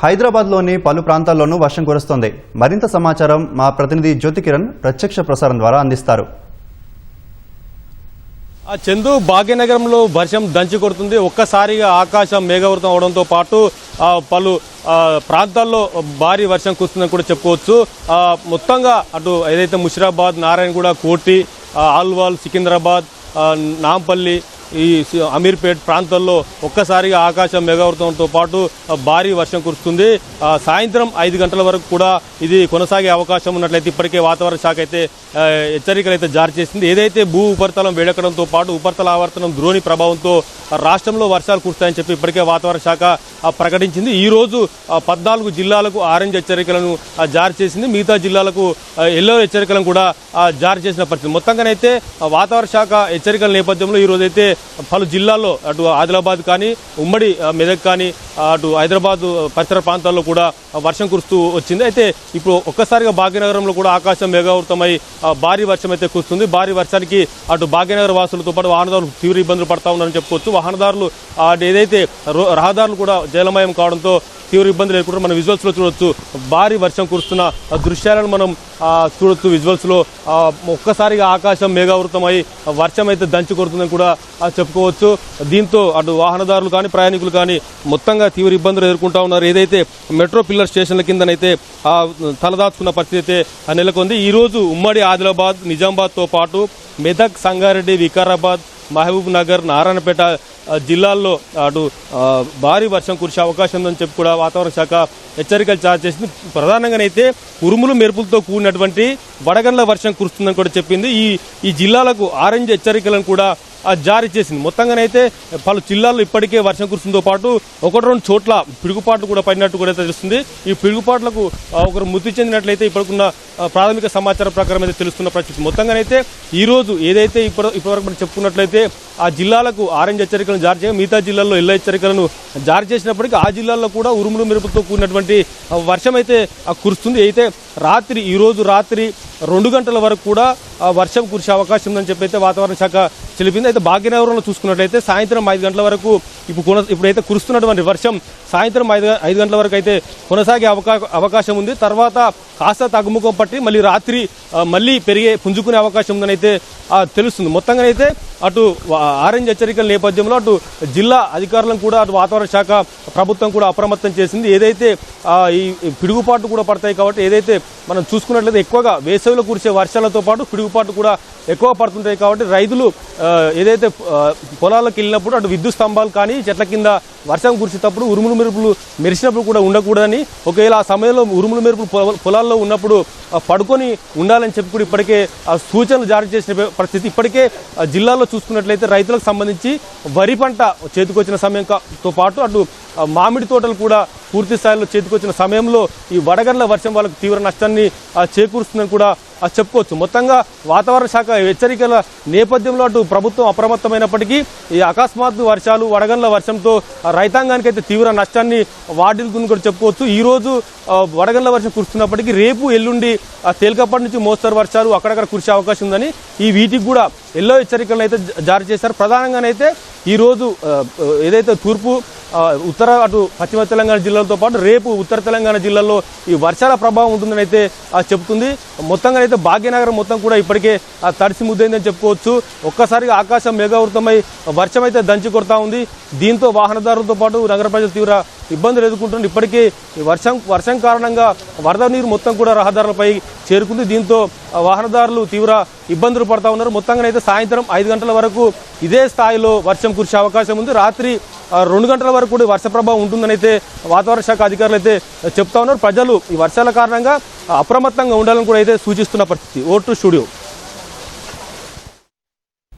హైదరాబాద్లోని పలు ప్రాంతాల్లోనూ వర్షం కురుస్తోంది. మరింత సమాచారం మా ప్రతినిధి జ్యోతి కిరణ్ ప్రత్యక్ష ప్రసారం ద్వారా అందిస్తారు. చందు, భాగ్యనగరంలో వర్షం దంచి కొడుతుంది. ఒక్కసారిగా ఆకాశం మేఘావృతం అవడంతో పాటు పలు ప్రాంతాల్లో భారీ వర్షం కురుస్తుందని కూడా చెప్పుకోవచ్చు. మొత్తంగా అటు ఏదైతే ముషిరాబాద్, నారాయణగూడ, కోటి, ఆల్వాల్, సికింద్రాబాద్, నాంపల్లి, ఈ అమీర్పేట్ ప్రాంతాల్లో ఒక్కసారిగా ఆకాశం మేఘావృతంతో పాటు భారీ వర్షం కురుస్తుంది. సాయంత్రం 5 గంటల వరకు కూడా ఇది కొనసాగే అవకాశం ఉన్నట్లయితే ఇప్పటికే వాతావరణ శాఖ అయితే హెచ్చరికలు అయితే జారీ చేసింది. ఏదైతే భూ ఉపరితలం వేడెక్కడంతో పాటు ఉపరితల ఆవర్తనం ద్రోణి ప్రభావంతో రాష్ట్రంలో వర్షాలు కురుస్తాయని చెప్పి ఇప్పటికే వాతావరణ శాఖ ప్రకటించింది. ఈ రోజు 14 జిల్లాలకు ఆరెంజ్ హెచ్చరికలను జారీ చేసింది. మిగతా జిల్లాలకు ఎల్లో హెచ్చరికలను కూడా జారీ చేసిన పరిస్థితి. మొత్తంగానైతే వాతావరణ శాఖ హెచ్చరికల నేపథ్యంలో ఈ రోజైతే పలు జిల్లాల్లో అటు ఆదిలాబాద్ కానీ, ఉమ్మడి మెదక్ కానీ, అటు హైదరాబాద్ పరిసర ప్రాంతాల్లో కూడా వర్షం కురుస్తూ వచ్చింది. అయితే ఇప్పుడు ఒక్కసారిగా భాగ్యనగరంలో కూడా ఆకాశం మేఘావృతమై భారీ వర్షం అయితే కురుస్తుంది. భారీ వర్షానికి అటు భాగ్యనగర వాసులతో పాటు వాహనదారులు తీవ్ర ఇబ్బందులు పడతా ఉన్నారని చెప్పుకోవచ్చు. వాహనదారులు ఏదైతే రహదారులు కూడా జలమయం కావడంతో తీవ్ర ఇబ్బందులు ఎదుర్కొంటారు. మనం విజువల్స్ లో చూడొచ్చు. భారీ వర్షం కురుస్తున్న దృశ్యాలను మనం చూడొచ్చు విజువల్స్ లో. ఒక్కసారిగా ఆకాశం మేఘావృతమై వర్షం అయితే దంచి కొడుతుందని కూడా చెప్పుకోవచ్చు. దీంతో అటు వాహనదారులు కానీ, ప్రయాణికులు కానీ మొత్తంగా తీవ్ర ఇబ్బందులు ఎదుర్కొంటా ఉన్నారు. ఏదైతే మెట్రో పిల్లర్ స్టేషన్ల కిందనైతే తలదాచుకున్న పరిస్థితి అయితే నెలకొంది. ఈ రోజు ఉమ్మడి ఆదిలాబాద్, నిజామాబాద్తో పాటు మెదక్, సంగారెడ్డి, వికారాబాద్, మహబూబ్ నగర్, నారాయణపేట జిల్లాల్లో అటు భారీ వర్షం కురిసే అవకాశం ఉందని చెప్పి కూడా వాతావరణ శాఖ హెచ్చరికలు జారీ చేసింది. ప్రధానంగానైతే ఉరుములు మెరుపులతో కూడినటువంటి వడగండ్ల వర్షం కురుస్తుందని కూడా చెప్పింది. ఈ జిల్లాలకు ఆరెంజ్ హెచ్చరికలను కూడా జారీ చేసింది. మొత్తంగానైతే పలు జిల్లాల్లో ఇప్పటికే వర్షం కురుస్తుందో పాటు 1-2 చోట్ల పిడుగుపాట్లు కూడా పడినట్టు కూడా తెలుస్తుంది. ఈ పిడుగుపాట్లకు ఒకరు మృతి చెందినట్లయితే ఇప్పటికున్న ప్రాథమిక సమాచారం ప్రకారం అయితే తెలుస్తున్న పరిస్థితి. మొత్తంగానైతే ఈ రోజు ఏదైతే ఇప్పటివరకు మనం చెప్పుకున్నట్లయితే ఆ జిల్లాలకు ఆరెంజ్ హెచ్చరికలను జారీ చేయగా మిగతా జిల్లాల్లో ఎల్లో హెచ్చరికలను జారీ చేసినప్పటికీ ఆ జిల్లాల్లో కూడా ఉరుములు మెరుపులతో కూడినటువంటి వర్షం అయితే కురుస్తుంది. అయితే ఈ రోజు రాత్రి 2 గంటల వరకు కూడా వర్షం కురిసే అవకాశం ఉందని చెప్పి అయితే వాతావరణ శాఖ తెలిపింది. అయితే భాగ్యనగరంలో చూసుకున్నట్లయితే సాయంత్రం 5 గంటల వరకు ఇప్పుడైతే కురుస్తున్నటువంటి వర్షం సాయంత్రం 5 గంటల వరకు అయితే కొనసాగే అవకాశం ఉంది. తర్వాత కాస్త తగ్గుముఖం పట్టి మళ్ళీ రాత్రి మళ్ళీ పుంజుకునే అవకాశం ఉందని అయితే తెలుస్తుంది. మొత్తంగానైతే అటు ఆరెంజ్ హెచ్చరికల నేపథ్యంలో అటు జిల్లా అధికారులను కూడా అటు వాతావరణ శాఖ ప్రభుత్వం కూడా అప్రమత్తం చేసింది. ఏదైతే ఈ పిడుగుపాట్లు కూడా పడతాయి కాబట్టి ఏదైతే మనం చూసుకున్నట్లయితే ఎక్కువగా వేసవిలో కురిసే వర్షాలతో పాటు పిడుగుపాట్లు కూడా ఎక్కువ పడుతుంటాయి కాబట్టి రైతులు ఏదైతే పొలాలకు వెళ్ళినప్పుడు అటు విద్యుత్ స్తంభాలు కానీ చెట్ల కింద వర్షం కురిసేటప్పుడు ఉరుములు మెరుపులు మెరిసినప్పుడు కూడా ఉండకూడదని, ఒకవేళ ఆ సమయంలో ఉరుములు మెరుపులు పొలాల్లో ఉన్నప్పుడు పడుకొని ఉండాలని చెప్పి కూడా ఇప్పటికే సూచనలు జారీ చేసిన పరిస్థితి. ఇప్పటికే జిల్లాలో చూసుకున్నట్లయితే రైతులకు సంబంధించి వరి పంట చేతికొచ్చిన సమయంతో పాటు అటు మామిడి తోటలు కూడా పూర్తి స్థాయిలో చేతికొచ్చిన సమయంలో ఈ వడగండ్ల వర్షం వాళ్ళకు తీవ్ర నష్టాన్ని చేకూరుస్తుందని కూడా చెప్పుకోవచ్చు. మొత్తంగా వాతావరణ శాఖ హెచ్చరికల నేపథ్యంలో అటు ప్రభుత్వం అప్రమత్తమైనప్పటికీ ఈ అకస్మాత్తు వర్షాలు, వడగండ్ల వర్షంతో రైతాంగానికి అయితే తీవ్ర నష్టాన్ని వాటిల్తుందని కూడా చెప్పుకోవచ్చు. ఈ రోజు వడగండ్ల వర్షం కురుస్తున్నప్పటికీ రేపు, ఎల్లుండి తేలికపాటి నుంచి మోస్తరు వర్షాలు అక్కడక్కడ కురిసే అవకాశం ఉందని వీటికి కూడా ఎల్లో హెచ్చరికలను అయితే జారీ చేశారు. ప్రధానంగానైతే ఈ రోజు ఏదైతే తూర్పు, ఉత్తర, అటు పశ్చిమ తెలంగాణ జిల్లాలతో పాటు రేపు ఉత్తర తెలంగాణ జిల్లాల్లో ఈ వర్షాల ప్రభావం ఉంటుందని అయితే చెబుతుంది. మొత్తంగా అయితే భాగ్యనగరం మొత్తం కూడా ఇప్పటికే తడిసి ముద్దైందని చెప్పుకోవచ్చు. ఒక్కసారిగా ఆకాశం మేఘావృతమై వర్షం అయితే దంచి కొడతా ఉంది. దీంతో వాహనదారులతో పాటు నగర ప్రజలు తీవ్ర ఇబ్బందులు ఎదుర్కొంటున్నారు. ఇప్పటికే వర్షం కారణంగా వరద నీరు మొత్తం కూడా రహదారులపై చేరుకుంది. దీంతో వాహనదారులు తీవ్ర ఇబ్బందులు పడతా ఉన్నారు. మొత్తంగానైతే సాయంత్రం 5 గంటల వరకు ఇదే స్థాయిలో వర్షం కురిసే అవకాశం ఉంది. రాత్రి 2 గంటల వరకు కూడా వర్ష ప్రభావం ఉంటుందని అయితే వాతావరణ శాఖ అధికారులు అయితే చెప్తా ఉన్నారు. ప్రజలు ఈ వర్షాల కారణంగా అప్రమత్తంగా ఉండాలని కూడా అయితే సూచిస్తున్న పరిస్థితి. Vote studio.